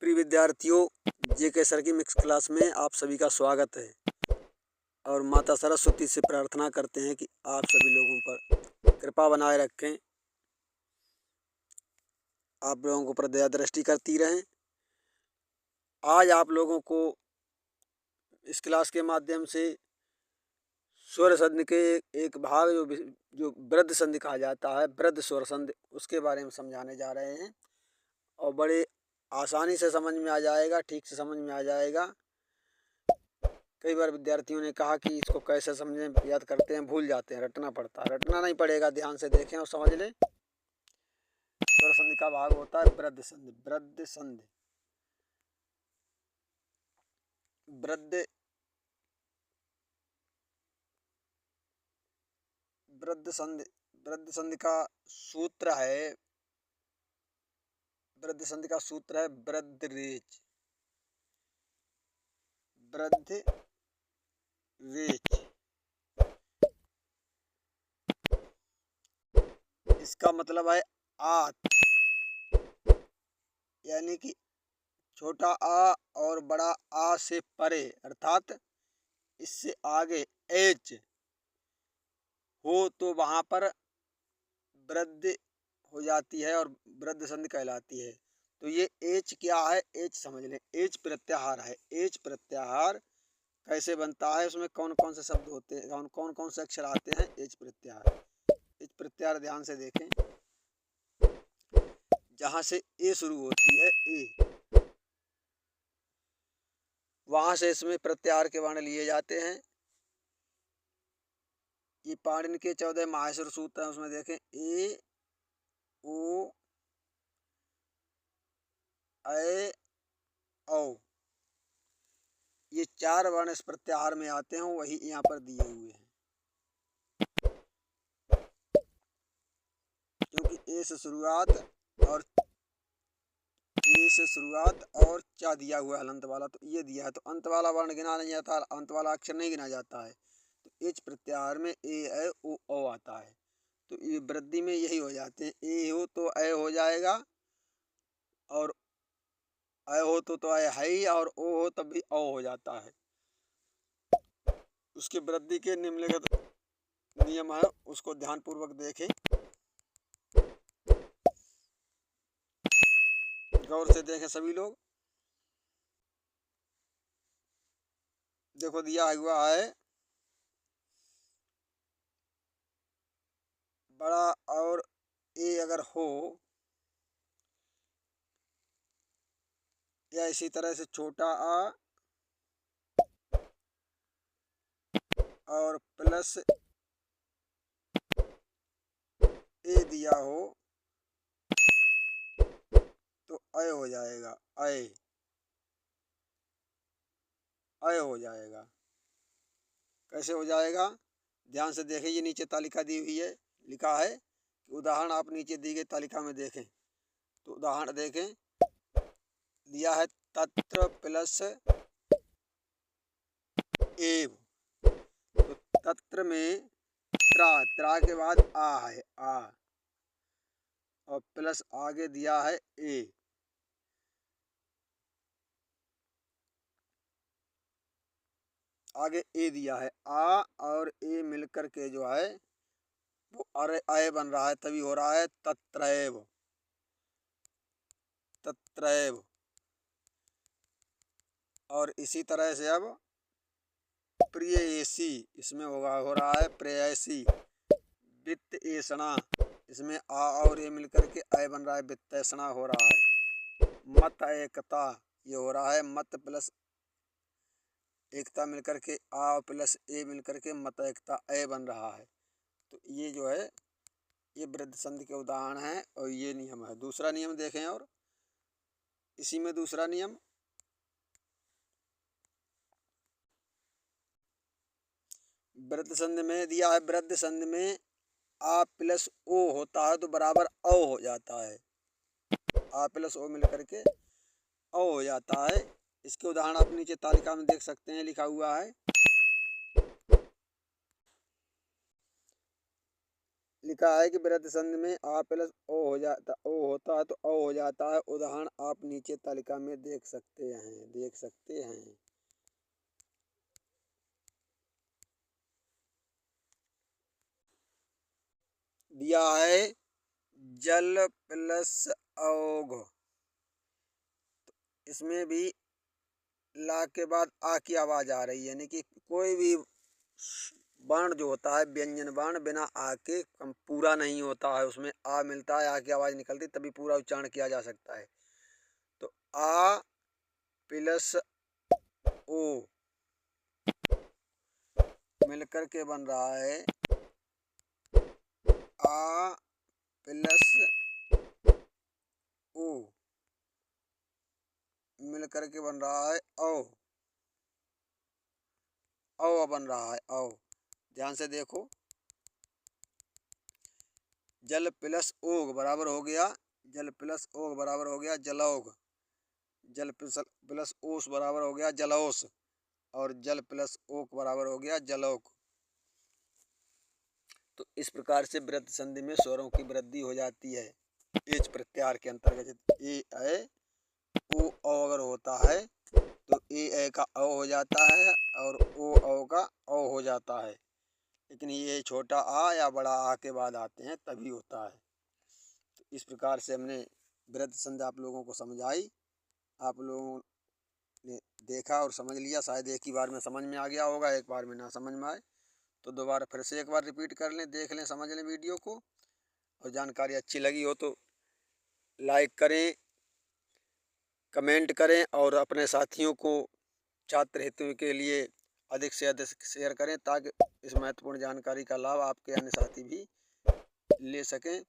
प्रिय विद्यार्थियों, जेके सर की मिक्स क्लास में आप सभी का स्वागत है और माता सरस्वती से प्रार्थना करते हैं कि आप सभी लोगों पर कृपा बनाए रखें, आप लोगों को पर दया दृष्टि करती रहें। आज आप लोगों को इस क्लास के माध्यम से स्वर संधि के एक भाग जो वृद्ध संधि कहा जाता है, वृद्ध स्वर संधि, उसके बारे में समझाने जा रहे हैं और बड़े आसानी से समझ में आ जाएगा, ठीक से समझ में आ जाएगा। कई बार विद्यार्थियों ने कहा कि इसको कैसे समझें, याद करते हैं भूल जाते हैं, रटना पड़ता है। रटना नहीं पड़ेगा, ध्यान से देखें और समझ लें। स्वर संधि का भाग होता है वृद्ध संधि। वृद्ध संधि, वृद्ध वृद्ध संधि, वृद्ध संधि का सूत्र है, वृद्ध संधि का सूत्र है वृद्ध रेच। वृद्ध रेच, इसका मतलब है आत, यानी कि छोटा आ और बड़ा आ से परे, अर्थात इससे आगे एच हो तो वहां पर वृद्ध हो जाती है और वृद्ध संधि कहलाती है। तो ये एच क्या है, एच समझ लें। एच प्रत्याहार है। एच प्रत्याहार कैसे बनता है, उसमें कौन कौन से शब्द होते हैं, कौन कौन से अक्षर आते हैं। एच प्रत्याहार, एच प्रत्याहार ध्यान से देखें, जहां से ए शुरू होती है, ए, वहां से इसमें प्रत्याहार के वर्ण लिए जाते हैं। ये पाणिनि के 14 माहेश्वर सूत्र हैं, उसमें देखें ए, ओ, ऐ, औ, ये 4 वर्ण इस प्रत्याहार में आते हैं, वही यहाँ पर दिए हुए हैं। क्योंकि ए से शुरुआत और चा दिया हुआ है अंत वाला, तो ये दिया है, तो अंत वाला वर्ण गिना नहीं जाता, अंत वाला अक्षर नहीं गिना जाता है। तो एच प्रत्याहार में ए, ऐ, ओ आता है। तो ये वृद्धि में यही हो जाते हैं। ए हो तो ऐ हो जाएगा, और ऐ हो तो ऐ है ही, और ओ हो तब भी औ हो जाता है। उसके वृद्धि के निम्नलिखित नियम है, उसको ध्यान पूर्वक देखें, गौर से देखें सभी लोग। देखो दिया हुआ है, बड़ा और ए अगर हो या इसी तरह से छोटा आ और प्लस ए दिया हो तो ऐ हो जाएगा, ऐ हो जाएगा। कैसे हो जाएगा, ध्यान से देखें। ये नीचे तालिका दी हुई है, लिखा है कि उदाहरण आप नीचे दी गई तालिका में देखें। तो उदाहरण देखें, दिया है तत्र प्लस एव, तो तत्र में त्रा के बाद आ है, आ, और प्लस आगे दिया है ए। आगे ए दिया है, आ और ए मिलकर के जो है वो अरे बन रहा है, तभी हो रहा है तत्रैव, तत्रैव। और इसी तरह से अब प्रियसी, इसमें हो रहा है प्रेयसी। वित्त एषणा, इसमें आ और ए मिलकर के ऐ बन रहा है, वित्तैषणा हो रहा है। मत एकता, ये हो रहा है मत प्लस एकता मिलकर के आ प्लस ए मिलकर के मत एकता, ऐ बन रहा है। तो ये जो है ये वृद्ध संधि के उदाहरण हैं और ये नियम है। दूसरा नियम देखें, और इसी में दूसरा नियम, वृद्ध संधि में दिया है, वृद्ध संधि में आ प्लस ओ होता है तो बराबर औ हो जाता है। आ प्लस ओ मिलकर के औ हो जाता है। इसके उदाहरण आप नीचे तालिका में देख सकते हैं, लिखा हुआ है। लिखा है कि वृद्धि संधि में आ प्लस ओ होता है तो औ हो जाता है। उदाहरण आप नीचे तालिका में देख सकते हैं। दिया है जल प्लस औघ, इसमें भी ला के बाद आ की आवाज आ रही है, यानी कि कोई भी वर्ण जो होता है व्यंजन वर्ण बिना आ के पूरा नहीं होता है, उसमें आ मिलता है, आ की आवाज निकलती तभी पूरा उच्चारण किया जा सकता है। तो आ प्लस ओ मिलकर के बन रहा है आ प्लस ओ, मिलकर के बन रहा है औ बन रहा है औ। ध्यान से देखो, जल प्लस ओग बराबर हो गया जलौघ, जल प्लस ओस बराबर हो गया जलौस, और जल प्लस ओक बराबर हो गया जलौक। तो इस प्रकार से वृद्धि संधि में स्वरों की वृद्धि हो जाती है। एच प्रत्याहार के अंतर्गत ए ऐ ओ अगर होता है तो ए का औ हो जाता है और ओ का औ हो जाता है, लेकिन ये छोटा आ या बड़ा आ के बाद आते हैं तभी होता है। तो इस प्रकार से हमने वृद्धि संधि आप लोगों को समझाई, आप लोगों ने देखा और समझ लिया। शायद एक ही बार में समझ में आ गया होगा, एक बार में ना समझ में आए तो दोबारा फिर से एक बार रिपीट कर लें, देख लें, समझ लें वीडियो को। और जानकारी अच्छी लगी हो तो लाइक करें, कमेंट करें और अपने साथियों को छात्र हितों के लिए अधिक से अधिक शेयर करें, ताकि इस महत्वपूर्ण जानकारी का लाभ आपके अन्य साथी भी ले सकें।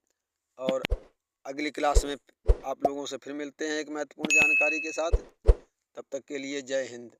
और अगली क्लास में आप लोगों से फिर मिलते हैं एक महत्वपूर्ण जानकारी के साथ। तब तक के लिए जय हिंद।